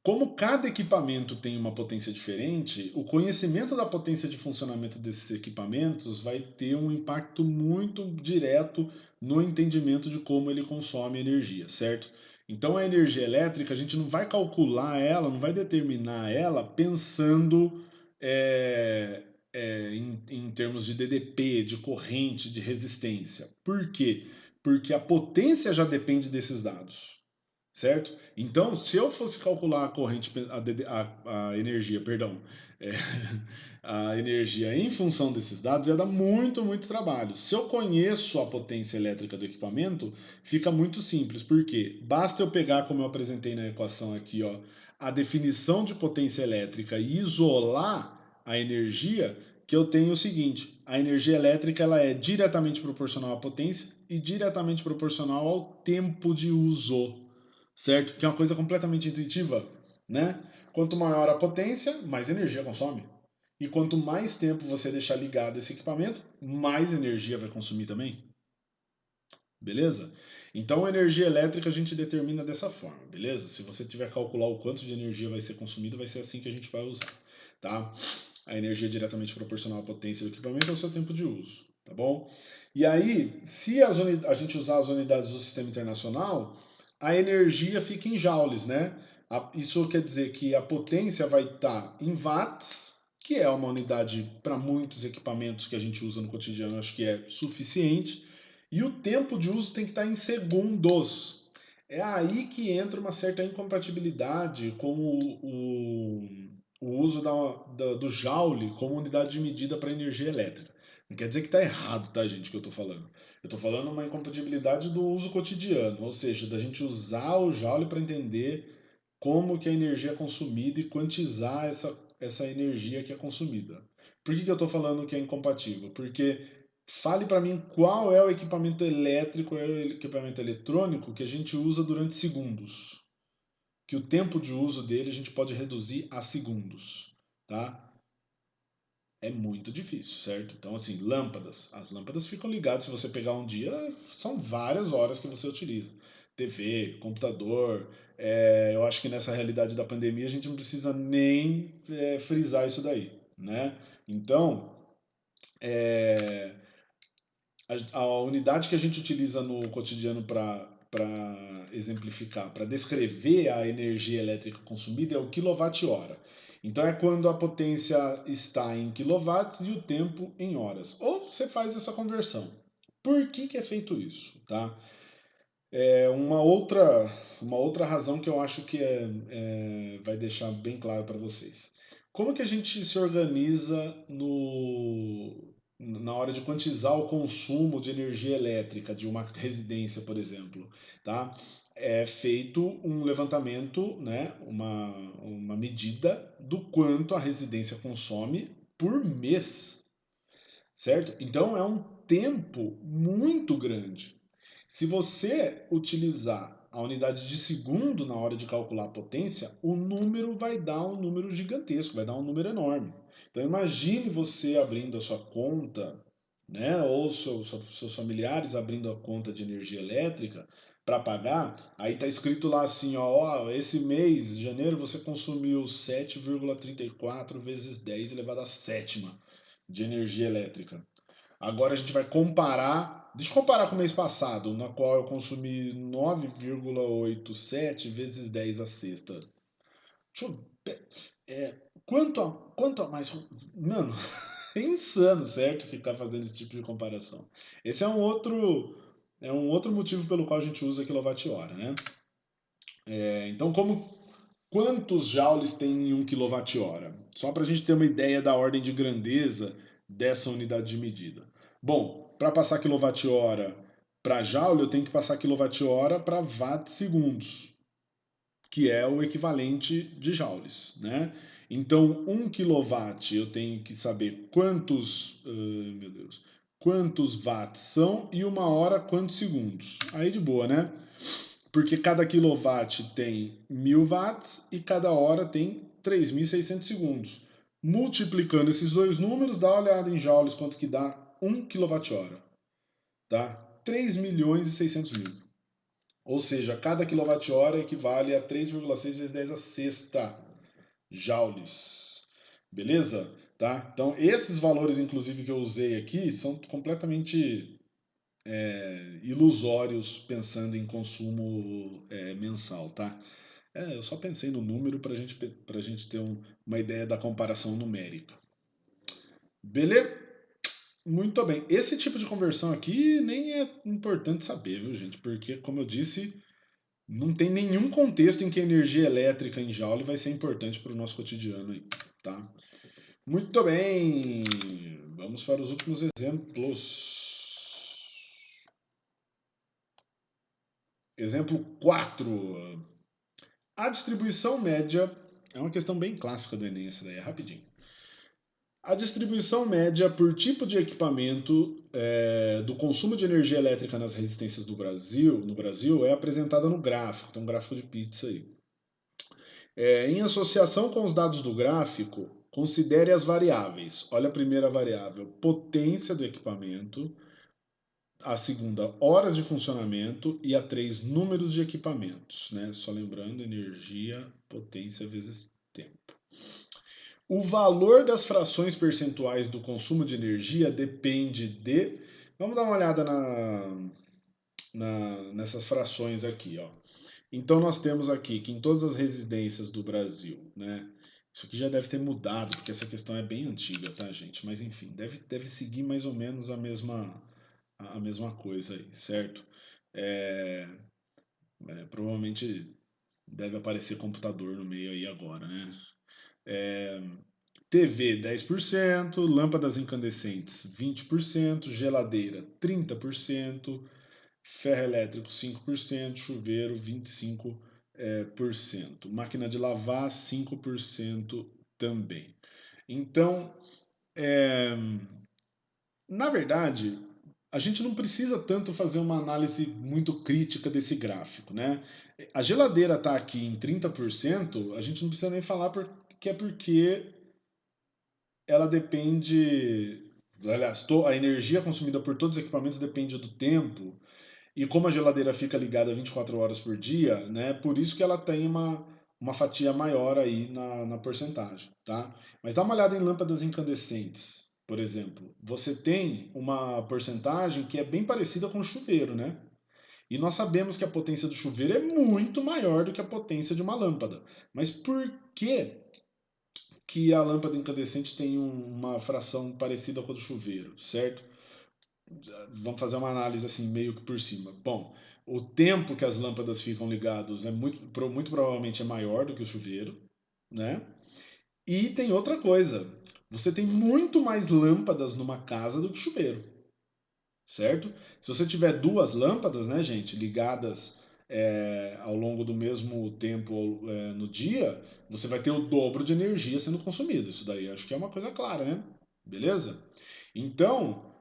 [SPEAKER 1] como cada equipamento tem uma potência diferente, o conhecimento da potência de funcionamento desses equipamentos vai ter um impacto muito direto no entendimento de como ele consome energia, certo? Então a energia elétrica, a gente não vai calcular ela, não vai determinar ela pensando em termos de DDP, de corrente, de resistência. Por quê? Porque a potência já depende desses dados. Certo? Então, se eu fosse calcular a corrente, a energia, perdão, é, a energia em função desses dados, ia dar muito, muito trabalho. Se eu conheço a potência elétrica do equipamento, fica muito simples, porque basta eu pegar, como eu apresentei na equação aqui, ó, a definição de potência elétrica e isolar a energia, que eu tenho o seguinte: a energia elétrica ela é diretamente proporcional à potência e diretamente proporcional ao tempo de uso, certo? Que é uma coisa completamente intuitiva, né? Quanto maior a potência, mais energia consome. E quanto mais tempo você deixar ligado esse equipamento, mais energia vai consumir também. Beleza? Então, a energia elétrica a gente determina dessa forma, beleza? Se você tiver que calcular o quanto de energia vai ser consumido, vai ser assim que a gente vai usar, tá? A energia é diretamente proporcional à potência do equipamento ao seu tempo de uso, tá bom? E aí, se a gente usar as unidades do sistema internacional, a energia fica em joules, né? Isso quer dizer que a potência vai estar em watts, que é uma unidade para muitos equipamentos que a gente usa no cotidiano, acho que é suficiente. E o tempo de uso tem que estar em segundos. É aí que entra uma certa incompatibilidade com o uso do joule como unidade de medida para energia elétrica. Não quer dizer que está errado, tá, gente, que eu estou falando. Eu estou falando uma incompatibilidade do uso cotidiano, ou seja, da gente usar o joule para entender como que a energia é consumida e quantizar essa energia que é consumida. Por que eu estou falando que é incompatível? Porque fale para mim qual é o equipamento elétrico, é o equipamento eletrônico que a gente usa durante segundos. Que o tempo de uso dele a gente pode reduzir a segundos, tá? É muito difícil, certo? Então, assim, lâmpadas. As lâmpadas ficam ligadas. Se você pegar um dia, são várias horas que você utiliza. TV, computador. Eu acho que nessa realidade da pandemia a gente não precisa nem frisar isso daí, né? Então, é, a unidade que a gente utiliza no cotidiano para exemplificar, para descrever a energia elétrica consumida é o quilowatt-hora. Então é quando a potência está em quilowatts e o tempo em horas. Ou você faz essa conversão. Por que é feito isso? Tá? Uma outra razão que eu acho que vai deixar bem claro para vocês. Como que a gente se organiza na hora de quantizar o consumo de energia elétrica de uma residência, por exemplo? Tá? É feito um levantamento, né, uma medida do quanto a residência consome por mês, certo? Então é um tempo muito grande. Se você utilizar a unidade de segundo na hora de calcular a potência, o número vai dar um número gigantesco, vai dar um número enorme. Então imagine você abrindo a sua conta, né, ou seus familiares abrindo a conta de energia elétrica para pagar, aí está escrito lá assim, ó, esse mês, janeiro, você consumiu 7,34 vezes 10 elevado à sétima de energia elétrica. Agora a gente vai comparar. Deixa eu comparar com o mês passado, na qual eu consumi 9,87 vezes 10 a sexta. Deixa eu, quanto a mais. Mano, é insano, certo? Ficar fazendo esse tipo de comparação. Esse é um outro motivo pelo qual a gente usa quilowatt-hora, né? Então, quantos joules tem em 1 kWh? Só para a gente ter uma ideia da ordem de grandeza dessa unidade de medida. Bom, para passar quilowatt-hora para joule, eu tenho que passar quilowatt-hora para watt-segundos, que é o equivalente de joules, né? Então, 1 kW eu tenho que saber meu Deus, quantos watts são e uma hora quantos segundos. Aí de boa, né? Porque cada quilowatt tem 1.000 watts e cada hora tem 3.600 segundos. Multiplicando esses dois números, dá uma olhada em joules quanto que dá 1 kWh. Tá? 3.600.000. Ou seja, cada quilowatt-hora equivale a 3,6 vezes 10 a sexta joules. Beleza? Tá? Então, esses valores, inclusive, que eu usei aqui, são completamente ilusórios pensando em consumo mensal, tá? Eu só pensei no número para gente ter uma ideia da comparação numérica. Beleza? Muito bem. Esse tipo de conversão aqui nem é importante saber, viu, gente? Porque, como eu disse, não tem nenhum contexto em que a energia elétrica em joule vai ser importante para o nosso cotidiano aí, tá? Muito bem. Vamos para os últimos exemplos. Exemplo 4. A distribuição média é uma questão bem clássica do Enem, essa daí é rapidinho. A distribuição média por tipo de equipamento do consumo de energia elétrica nas resistências do Brasil, no Brasil é apresentada no gráfico, tem um gráfico de pizza aí. Em associação com os dados do gráfico, considere as variáveis. Olha a primeira variável, potência do equipamento, a segunda, horas de funcionamento e a 3, números de equipamentos, né? Só lembrando, energia, potência vezes tempo. O valor das frações percentuais do consumo de energia depende de. Vamos dar uma olhada nessas frações aqui, ó. Então nós temos aqui que em todas as residências do Brasil, né? Isso aqui já deve ter mudado, porque essa questão é bem antiga, tá, gente? Mas enfim, deve seguir mais ou menos a mesma coisa aí, certo? É, provavelmente deve aparecer computador no meio aí agora, né? É, TV 10%, lâmpadas incandescentes 20%, geladeira 30%, ferro elétrico 5%, chuveiro 25%, máquina de lavar 5% também. Então, é, na verdade, a gente não precisa tanto fazer uma análise muito crítica desse gráfico, né? A geladeira está aqui em 30%, a gente não precisa nem falar que é porque ela depende. Aliás, a energia consumida por todos os equipamentos depende do tempo. E como a geladeira fica ligada 24 horas por dia, né? Por isso que ela tem uma fatia maior aí na porcentagem, tá? Mas dá uma olhada em lâmpadas incandescentes, por exemplo. Você tem uma porcentagem que é bem parecida com o chuveiro, né? E nós sabemos que a potência do chuveiro é muito maior do que a potência de uma lâmpada. Mas por que que a lâmpada incandescente tem uma fração parecida com a do chuveiro, certo? Vamos fazer uma análise assim meio que por cima. Bom, o tempo que as lâmpadas ficam ligadas é muito provavelmente é maior do que o chuveiro, né? E tem outra coisa, você tem muito mais lâmpadas numa casa do que chuveiro, certo? Se você tiver duas lâmpadas, né, gente, ligadas ao longo do mesmo tempo no dia, você vai ter o dobro de energia sendo consumida. Isso daí acho que é uma coisa clara, né? Beleza? Então,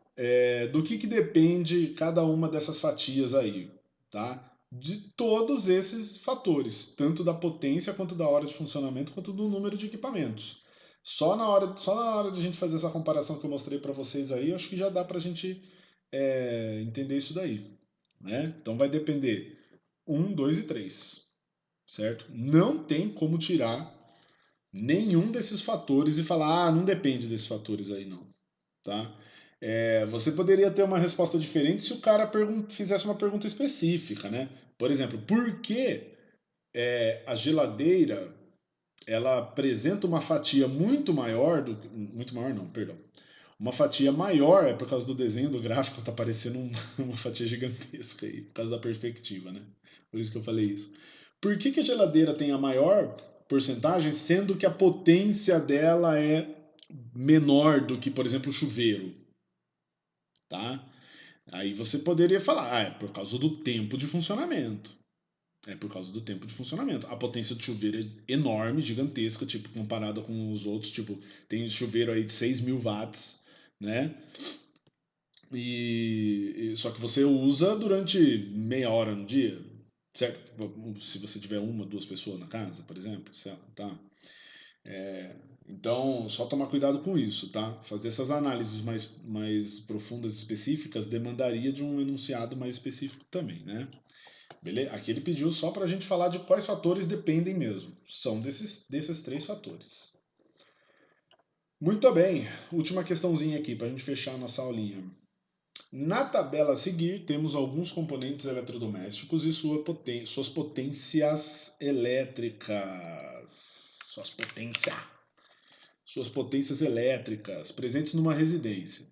[SPEAKER 1] do que depende cada uma dessas fatias aí, tá? De todos esses fatores, tanto da potência quanto da hora de funcionamento, quanto do número de equipamentos. Só na hora de a gente fazer essa comparação que eu mostrei para vocês aí, acho que já dá para a gente entender isso daí, né? Então vai depender um, 2 e 3, certo? Não tem como tirar nenhum desses fatores e falar, não depende desses fatores aí não, tá? Você poderia ter uma resposta diferente se o cara fizesse uma pergunta específica, né? Por exemplo, por que a geladeira ela apresenta uma fatia muito maior não, perdão, uma fatia maior é por causa do desenho do gráfico, tá parecendo uma fatia gigantesca aí, por causa da perspectiva, né? Por isso que eu falei isso. Por que a geladeira tem a maior porcentagem, sendo que a potência dela é menor do que, por exemplo, o chuveiro, tá? Aí você poderia falar, é por causa do tempo de funcionamento. É por causa do tempo de funcionamento. A potência do chuveiro é enorme, gigantesca, tipo, comparada com os outros. Tipo, tem chuveiro aí de 6.000 watts, né? Só que você usa durante meia hora no dia, certo? Se você tiver uma, duas pessoas na casa, por exemplo, tá? Então, só tomar cuidado com isso, tá? Fazer essas análises mais profundas e específicas demandaria de um enunciado mais específico também, né? Beleza? Aqui ele pediu só para a gente falar de quais fatores dependem mesmo. São desses três fatores. Muito bem. Última questãozinha aqui para a gente fechar a nossa aulinha. Na tabela a seguir, temos alguns componentes eletrodomésticos e suas potências elétricas. Suas potências elétricas presentes numa residência.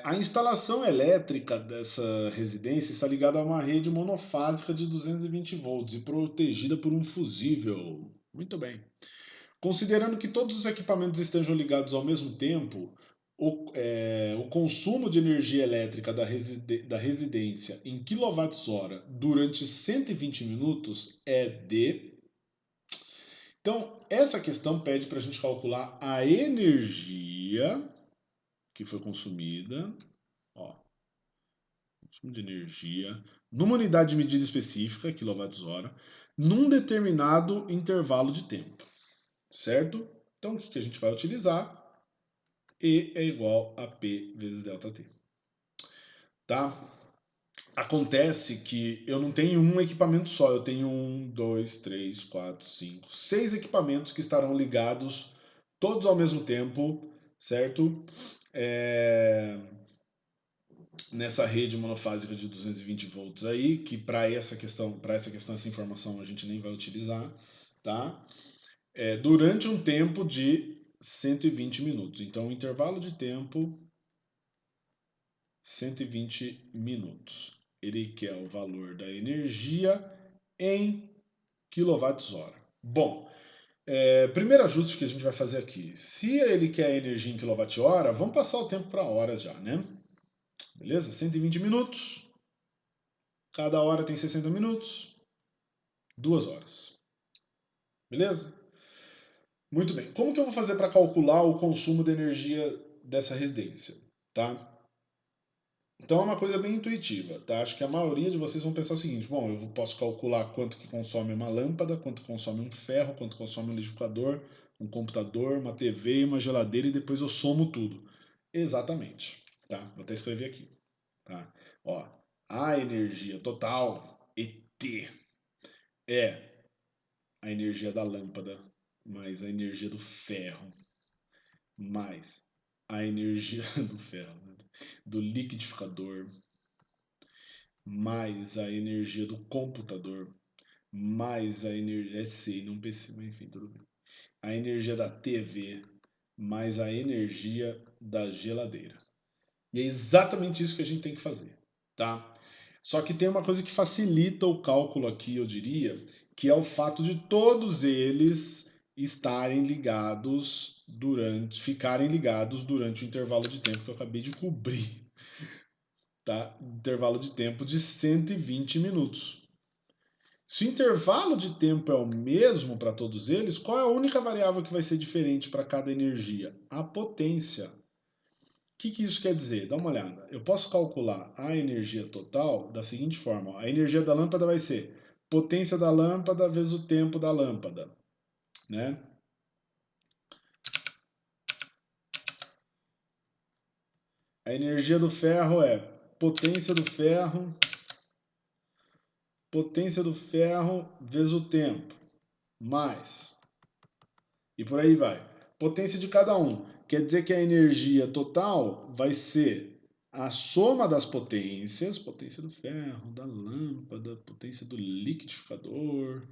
[SPEAKER 1] A instalação elétrica dessa residência está ligada a uma rede monofásica de 220 volts e protegida por um fusível. Muito bem. Considerando que todos os equipamentos estejam ligados ao mesmo tempo, o consumo de energia elétrica da residência em kWh durante 120 minutos é de. Então, essa questão pede para a gente calcular a energia que foi consumida, ó, consumo de energia, numa unidade de medida específica, kWh, num determinado intervalo de tempo, certo? Então, o que a gente vai utilizar? E é igual a P vezes ΔT, tá? Acontece que eu não tenho um equipamento só, eu tenho 6 equipamentos que estarão ligados todos ao mesmo tempo, certo? Nessa rede monofásica de 220 volts aí, que para essa questão, essa informação a gente nem vai utilizar, tá? Durante um tempo de 120 minutos. Então, o intervalo de tempo 120 minutos. Ele quer o valor da energia em kWh. Bom, primeiro ajuste que a gente vai fazer aqui. Se ele quer energia em kWh, vamos passar o tempo para horas já, né? Beleza? 120 minutos. Cada hora tem 60 minutos. 2 horas. Beleza? Muito bem. Como que eu vou fazer para calcular o consumo de energia dessa residência? Tá? Então é uma coisa bem intuitiva, tá? Acho que a maioria de vocês vão pensar o seguinte: bom, eu posso calcular quanto que consome uma lâmpada, quanto consome um ferro, quanto consome um liquidificador, um computador, uma TV, uma geladeira e depois eu somo tudo. Exatamente, tá? Vou até escrever aqui, tá? Ó, a energia total, ET, é a energia da lâmpada mais a energia do ferro mais a energia do ferro, né? Do liquidificador mais a energia do computador, mais a energia, SC, não PC, mas enfim, tudo bem. A energia da TV, mais a energia da geladeira. E é exatamente isso que a gente tem que fazer, tá? Só que tem uma coisa que facilita o cálculo aqui, eu diria, que é o fato de todos eles estarem ligados ficarem ligados durante o intervalo de tempo que eu acabei de cobrir, tá? Intervalo de tempo de 120 minutos. Se o intervalo de tempo é o mesmo para todos eles, qual é a única variável que vai ser diferente para cada energia? A potência. O que isso quer dizer? Dá uma olhada. Eu posso calcular a energia total da seguinte forma: a energia da lâmpada vai ser potência da lâmpada vezes o tempo da lâmpada, né? A energia do ferro é potência do ferro vezes o tempo, mais. E por aí vai. Potência de cada um. Quer dizer que a energia total vai ser a soma das potências, potência do ferro, da lâmpada, potência do liquidificador,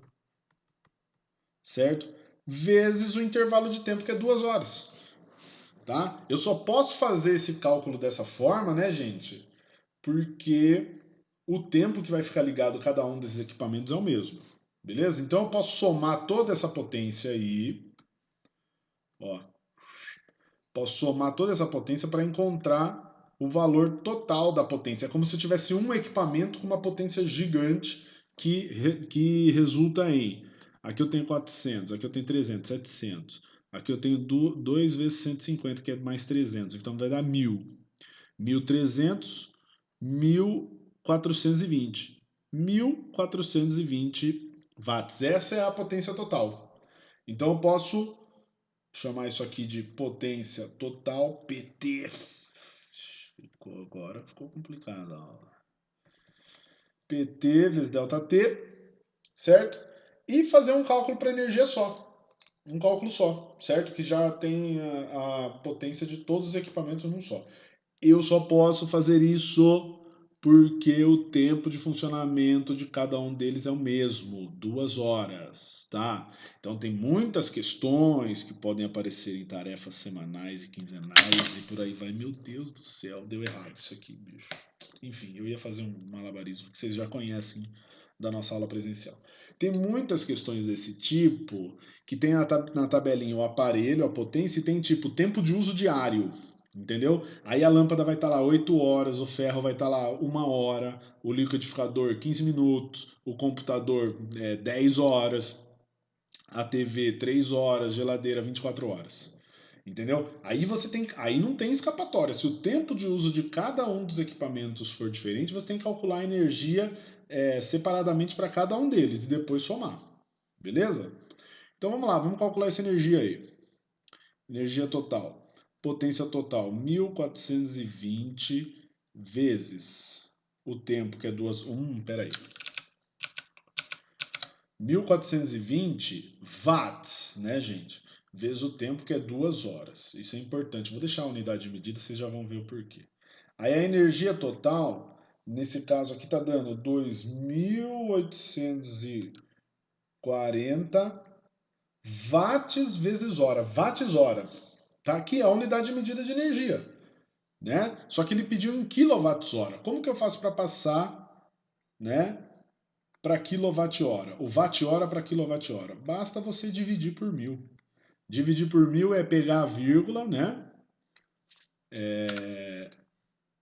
[SPEAKER 1] certo? Vezes o intervalo de tempo, que é 2 horas. Tá? Eu só posso fazer esse cálculo dessa forma, né, gente? Porque o tempo que vai ficar ligado a cada um desses equipamentos é o mesmo. Beleza? Então eu posso somar toda essa potência aí. Ó, posso somar toda essa potência para encontrar o valor total da potência. É como se eu tivesse um equipamento com uma potência gigante que resulta em... Aqui eu tenho 400, aqui eu tenho 300, 700. Aqui eu tenho 2 vezes 150, que é mais 300. Então vai dar 1000. 1300, 1420. 1420 watts. Essa é a potência total. Então eu posso chamar isso aqui de potência total, PT. Agora ficou complicado a aula. PT vezes ΔT, certo? E fazer um cálculo para energia só. Um cálculo só, certo? Que já tem a potência de todos os equipamentos num só. Eu só posso fazer isso porque o tempo de funcionamento de cada um deles é o mesmo, 2 horas, tá? Então tem muitas questões que podem aparecer em tarefas semanais e quinzenais e por aí vai. Meu Deus do céu, deu errado isso aqui, bicho. Enfim, eu ia fazer um malabarismo que vocês já conhecem da nossa aula presencial. Tem muitas questões desse tipo que tem na tabelinha o aparelho, a potência e tem tipo tempo de uso diário. Entendeu? Aí a lâmpada vai estar lá 8 horas, o ferro vai estar lá 1 hora, o liquidificador 15 minutos, o computador 10 horas. a TV 3 horas, geladeira 24 horas. Entendeu? Aí não tem escapatória. Se o tempo de uso de cada um dos equipamentos for diferente, você tem que calcular a energia separadamente para cada um deles e depois somar. Beleza? Então vamos lá, vamos calcular essa energia aí. Energia total. Potência total, 1420 vezes o tempo, que é duas. Peraí. 1420 watts, né, gente? Vezes o tempo, que é 2 horas. Isso é importante. Vou deixar a unidade de medida, vocês já vão ver o porquê. Aí a energia total, nesse caso aqui, está dando 2.840 watts vezes hora. Watts hora. Tá? Que é a unidade de medida de energia. Né? Só que ele pediu em quilowatts-hora. Como que eu faço para passar, né, para quilowatt-hora? O watt-hora para quilowatt-hora. Basta você dividir por 1000. Dividir por 1000 é pegar a vírgula, né,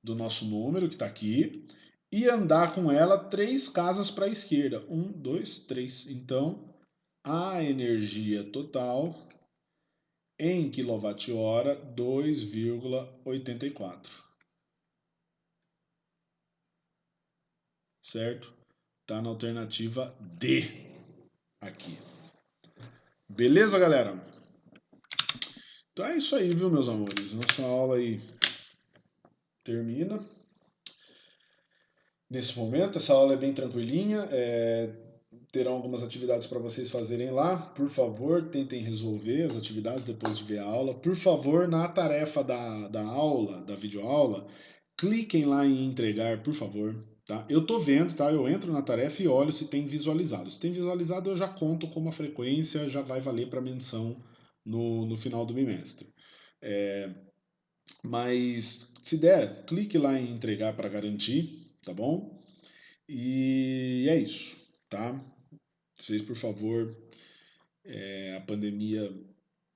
[SPEAKER 1] do nosso número que está aqui e andar com ela 3 casas para a esquerda. 1, 2, 3. Então, a energia total em quilowatt-hora 2,84. Certo? Está na alternativa D aqui. Beleza, galera? Então é isso aí, viu, meus amores? Nossa aula aí termina nesse momento. Essa aula é bem tranquilinha. Terão algumas atividades para vocês fazerem lá. Por favor, tentem resolver as atividades depois de ver a aula. Por favor, na tarefa da aula, da videoaula, cliquem lá em entregar, por favor. Tá? Eu tô vendo, tá? Eu entro na tarefa e olho se tem visualizado. Se tem visualizado, eu já conto como a frequência já vai valer para menção no final do bimestre. Mas se der, clique lá em entregar para garantir, tá bom? E é isso, tá? Vocês, por favor, a pandemia,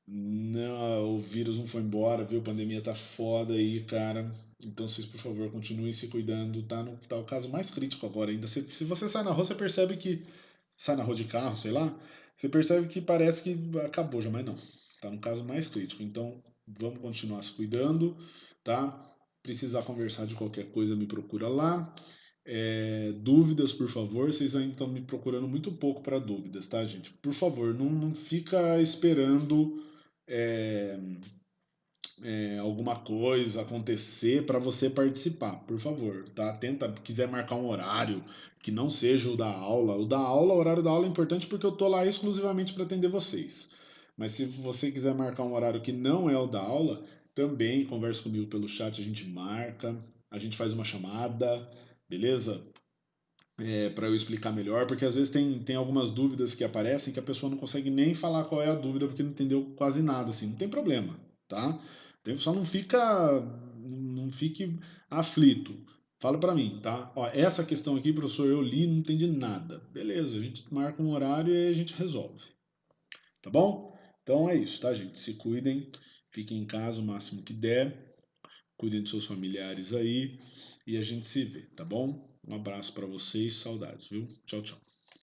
[SPEAKER 1] não, o vírus não foi embora, viu? A pandemia tá foda aí, cara. Então vocês, por favor, continuem se cuidando. Tá o caso mais crítico agora ainda. Se você sai na rua, você percebe que. Sai na rua de carro, sei lá. Você percebe que parece que acabou já, mas não. Tá no caso mais crítico. Então vamos continuar se cuidando, tá? Precisar conversar de qualquer coisa, me procura lá. Dúvidas, por favor. Vocês ainda estão me procurando muito pouco para dúvidas, tá, gente? Por favor, não fica esperando é, alguma coisa acontecer para você participar, por favor, tá? Tenta, quiser marcar um horário que não seja o da aula. O horário da aula é importante porque eu tô lá exclusivamente para atender vocês. Mas se você quiser marcar um horário que não é o da aula, também conversa comigo pelo chat, a gente marca, a gente faz uma chamada, beleza? Para eu explicar melhor, porque às vezes tem algumas dúvidas que aparecem que a pessoa não consegue nem falar qual é a dúvida porque não entendeu quase nada, assim, não tem problema, tá? Só não fique aflito. Fala para mim, tá? Ó, essa questão aqui, professor, eu li, não entendi nada. Beleza, a gente marca um horário e a gente resolve, tá bom? Então é isso, tá, gente? Se cuidem, fiquem em casa o máximo que der, cuidem dos seus familiares aí e a gente se vê, tá bom? Um abraço para vocês, saudades, viu? Tchau, tchau.